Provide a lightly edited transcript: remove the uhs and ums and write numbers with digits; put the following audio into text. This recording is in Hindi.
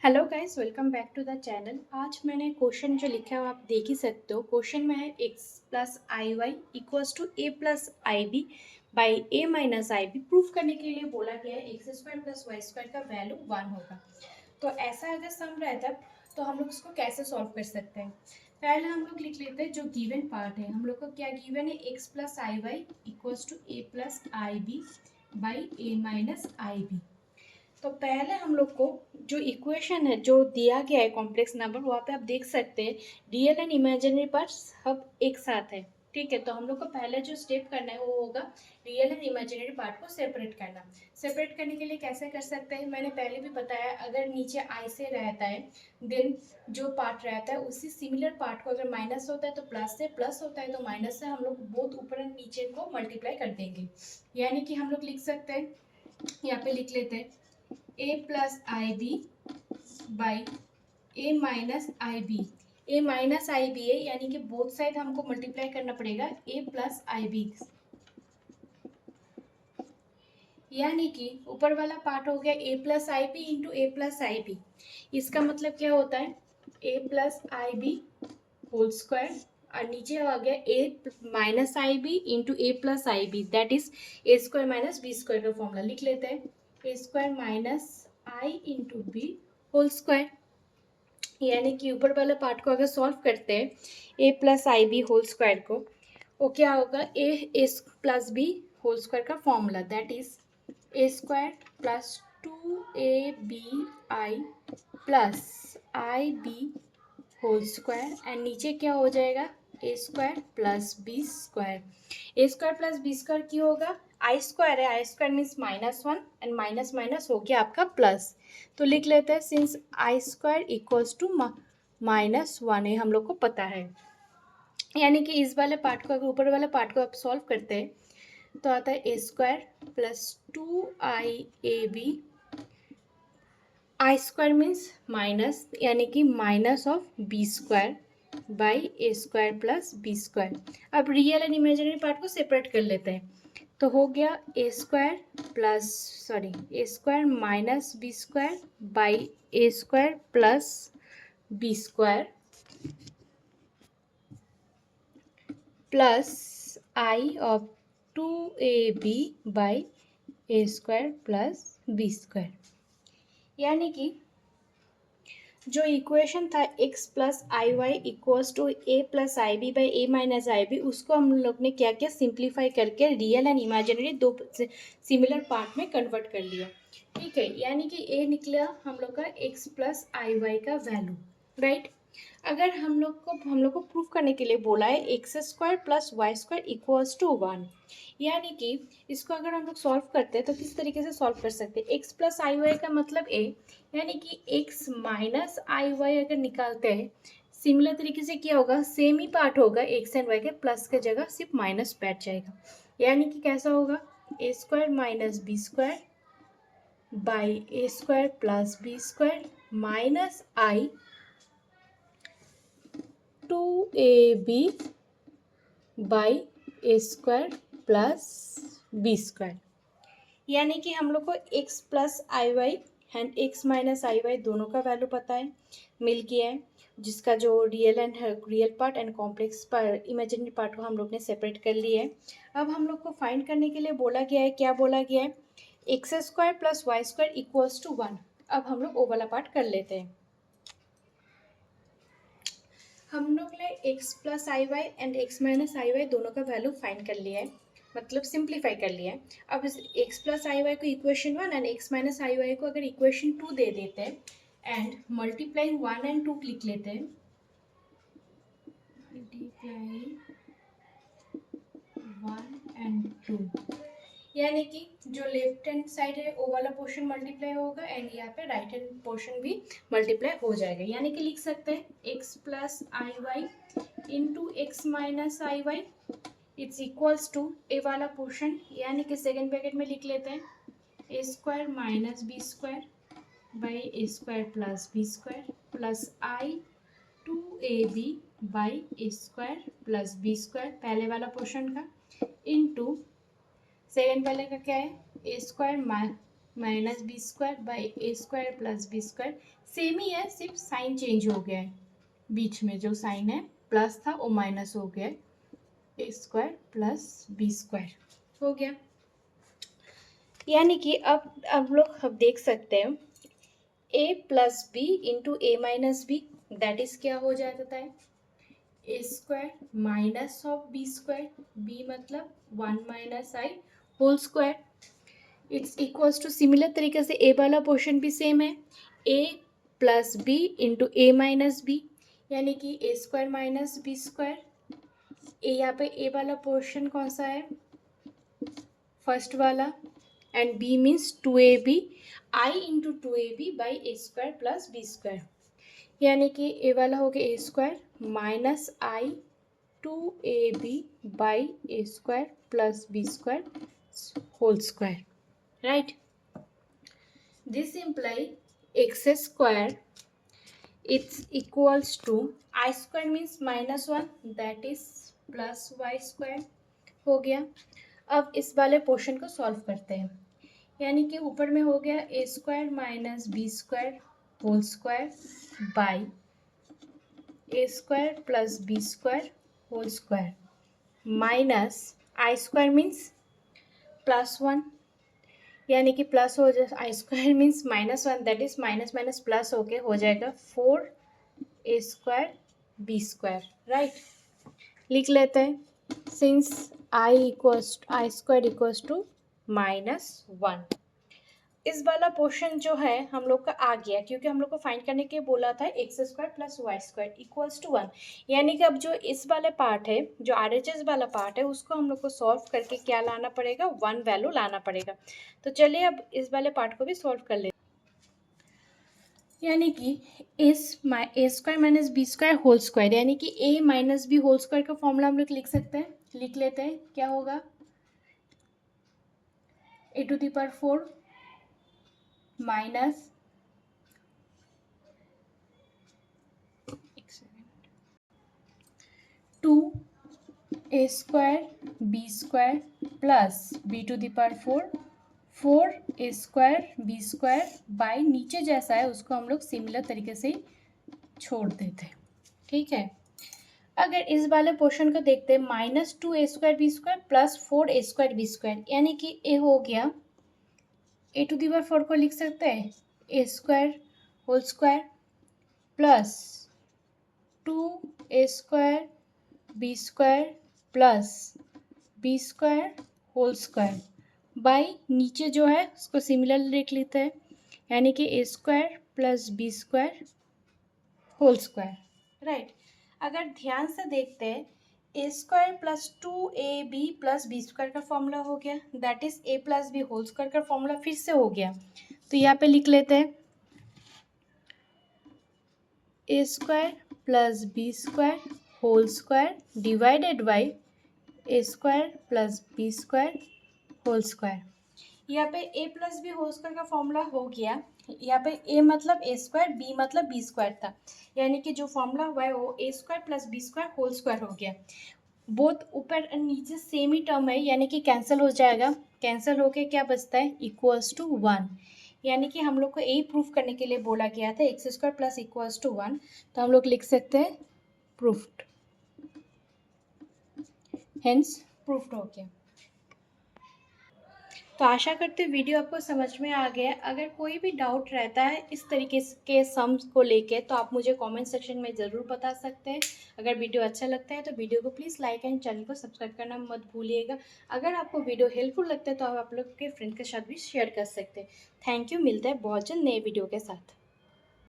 Hello guys, welcome back to the channel. आज मैंने क्वेश्चन जो लिखा है वो आप देख ही सकते हो। क्वेश्चन में है X plus I Y equals to A plus I B by A minus I B. Proof करने के लिए बोला गया है X square plus Y square का वैल्यू 1 होगा। तो ऐसा अगर सम रहता तो हम लोग इसको कैसे सॉल्व कर सकते हैं। पहले हम लोग लिख लेते हैं जो गिवन पार्ट है। हम लोग को क्या गिवन है, X plus I Y equals to A plus I B by A minus I B. तो पहले हम लोग को जो इक्वेशन है जो दिया गया है कॉम्प्लेक्स नंबर, वहाँ पे आप देख सकते हैं रियल एंड इमेजिनरी पार्ट सब एक साथ है। ठीक है, तो हम लोग को पहले जो स्टेप करना है वो होगा रियल एंड इमेजिनरी पार्ट को सेपरेट करना। सेपरेट करने के लिए कैसे कर सकते हैं, मैंने पहले भी बताया। अगर नीचे आई से रहता है देन जो पार्ट रहता है उसी सिमिलर पार्ट को अगर माइनस होता है तो प्लस से, प्लस होता है तो माइनस से, हम लोग बोथ ऊपर एंड नीचे को मल्टीप्लाई कर देंगे। यानी कि हम लोग लिख सकते हैं, यहाँ पे लिख लेते हैं a plus I B by A minus I b. A minus I b है यानी कि बोथ साइड हमको मल्टीप्लाई करना पड़ेगा ए प्लस आई बी। यानी कि ऊपर वाला पार्ट हो गया a plus I b into a plus I b. इसका मतलब क्या होता है, a plus I b whole square और नीचे आ गया a minus I b into a plus I b, that is a square minus b square का फॉर्मूला लिख लेते हैं। A square minus i into b whole square. यानी कि ऊपर वाले पार्ट को अगर सॉल्व करते हैं a plus I b whole square को, वो क्या होगा, a plus b whole square का formula, that is a square plus 2ab plus I b whole square and नीचे क्या हो जाएगा a square plus b square. A square plus b square क्यों होगा, आई स्क्वायर है, i square means -1 and minus minus हो गया आपका प्लस। तो लिख लेते हैं since i square equals to -1 है, हम लोग को पता है। यानी कि इस वाले पार्ट को अगर ऊपर वाले पार्ट को आप सॉल्व करते हैं तो आता है a square plus 2i ab। I square means minus, यानी कि minus of b square by a square plus b square. अब रियल एंड इमेजिनरी पार्ट को सेपरेट कर लेते हैं। तो हो गया a square plus a square minus b square by a square plus b square plus i of 2ab by a square plus b square. यानी कि जो इक्वेशन था x plus I Y equals to A plus I B by A minus I B, उसको हम लोग ने क्या किया, सिंप्लीफाई करके रियल एंड इमेजिनरी दो सिमिलर पार्ट में कन्वर्ट कर लिया। ठीक है, यानी कि ए निकला हम लोग का x प्लस आई वाई का वैल्यू, राइट। अगर हम लोग को प्रूफ करने के लिए बोला है X square plus Y square equals to 1, यानी कि इसको अगर हम लोग सॉल्व करते हैं तो किस तरीके से सॉल्व कर सकते हैं। एक्स प्लस आई वाई का मतलब ए, यानी कि एक्स माइनस आई वाई अगर निकालते हैं सिमिलर तरीके से क्या होगा, सेम ही पार्ट होगा, एक्स एंड वाई के प्लस के जगह सिर्फ माइनस बैठ जाएगा। यानी कि कैसा होगा, a square minus b square by a square plus b square minus i 2ab by a square plus b square. यानी कि हम लोग को x plus I Y and x minus I Y दोनों का वैल्यू पता है, मिल गया है, जिसका जो real part and complex part imaginary part को हम लोग ने सेपरेट कर लिया है। अब हम लोग को फाइंड करने के लिए बोला गया है, क्या बोला गया है, X square plus Y square equals to 1। अब हम लोग वो वाला पार्ट कर लेते हैं। हम लोग ने x plus I Y and x minus I Y दोनों का वैल्यू फाइंड कर लिया है, मतलब सिंप्लीफाई कर लिया है। अब इस x प्लस आई वाई को equation 1 and x minus I Y को अगर इक्वेशन 2 दे देते हैं एंड मल्टीप्लाइंग 1 एंड 2 लिख लेते हैं, मल्टीप्लाइंग 1 एंड 2, यानी कि जो लेफ्ट हैंड साइड है वो वाला पोर्शन मल्टीप्लाई होगा एंड यहाँ पे राइट हैंड पोर्शन भी मल्टीप्लाई हो जाएगा। यानी कि लिख सकते हैं x plus I y into x minus I y it's equals to a वाला पोर्शन, यानी कि सेकेंड ब्रैकेट में लिख लेते हैं a square minus b square by a square plus b square plus i 2ab by a square plus b square पहले वाला पोर्शन का, इंटू सेकेंड वाले का क्या है, a square minus b square by a square plus b square. Same ही है, सिर्फ साइन चेंज हो गया है, बीच में जो साइन है प्लस था वो माइनस हो गया है, a square plus b square हो गया। यानी कि अब लोग अब देख सकते हैं a plus b into a minus b, that is क्या हो जाता है, a square minus of b square, b मतलब 1 minus i whole square. It's equals to, similar तरीके से ए वाला पोर्शन भी सेम है, a plus b into a minus b, यानी कि a square minus b square. A यहाँ पे ए वाला पोर्शन कौन सा है, फर्स्ट वाला, and b means 2ab, i into 2ab by a square plus b square, यानी कि ए वाला हो गया a square minus i 2ab by a square plus b square whole square, right. This imply x square it's equals to i square means -1, that is plus Y square हो गया। अब इस वाले पोर्शन को सॉल्व करते हैं, यानी कि ऊपर में हो गया a square minus b square whole square by a square plus b square whole square minus i square means +1, यानी कि प्लस हो जाए, i square means -1, that is minus minus plus होके हो जाएगा 4 a square B square, right. लिख लेते हैं, since i square equals to -1। इस वाला पोर्शन जो है हम लोग का आ गया, क्योंकि हम लोग को फाइंड करने के बोला था X square plus Y square equals to 1, यानी कि अब जो इस वाले पार्ट है, जो RHS वाला पार्ट है, उसको हम लोग को सॉल्व करके क्या लाना पड़ेगा, 1 वैल्यू लाना पड़ेगा। तो चलिए अब इस वाले पार्ट को भी सॉल्व कर लेते, यानी कि a square minus b square whole square, यानी कि a minus b whole square का फॉर्मूला हम लोग लिख सकते हैं, लिख लेते हैं, क्या होगा, a⁴ minus 2 square B square plus b⁴ 4 square B square by नीचे जैसा है उसको हम लोग सिमिलर तरीके से छोड़ देते हैं, ठीक है। अगर इस वाले पोर्शन को देखते हैं, -2 square B square plus 4 square B square, यानी कि ए हो गया, a⁴ को लिख सकते हैं a square whole square plus 2 square B square plus b square whole square by नीचे जो है उसको सिमिलर लिख लेते हैं, यानी कि a square plus b square whole square, right. अगर ध्यान से देखते हैं, a square plus 2ab plus b square का फॉर्मूला हो गया, that is a plus b whole square का फॉर्मूला फिर से हो गया, तो यहाँ पे लिख लेते हैं a square plus b square whole square divided by a square plus b square whole square. यहाँ पे a plus b whole square का फॉर्मूला हो गया, यहाँ पे ए मतलब ए स्क्वायर, बी मतलब बी स्क्वायर था, यानी कि जो फॉर्मूला हुआ है वो a square plus b square whole square हो गया। बोथ ऊपर और नीचे सेम ही टर्म है, यानी कि कैंसिल हो जाएगा, कैंसिल होके क्या बचता है, इक्वल्स टू 1, यानी कि हम लोग को यही प्रूफ करने के लिए बोला गया था X square plus equals to 1, तो हम लोग लिख सकते हैं प्रूफ्ड, हेंस प्रूफ्ड हो गया। तो आशा करते हैं वीडियो आपको समझ में आ गया। अगर कोई भी डाउट रहता है इस तरीके के सम्स को लेके तो आप मुझे कमेंट सेक्शन में ज़रूर बता सकते हैं। अगर वीडियो अच्छा लगता है तो वीडियो को प्लीज़ लाइक एंड चैनल को सब्सक्राइब करना मत भूलिएगा। अगर आपको वीडियो हेल्पफुल लगता है तो आप लोग के फ्रेंड के साथ भी शेयर कर सकते हैं। थैंक यू, मिलते हैं बहुत जल्द नए वीडियो के साथ।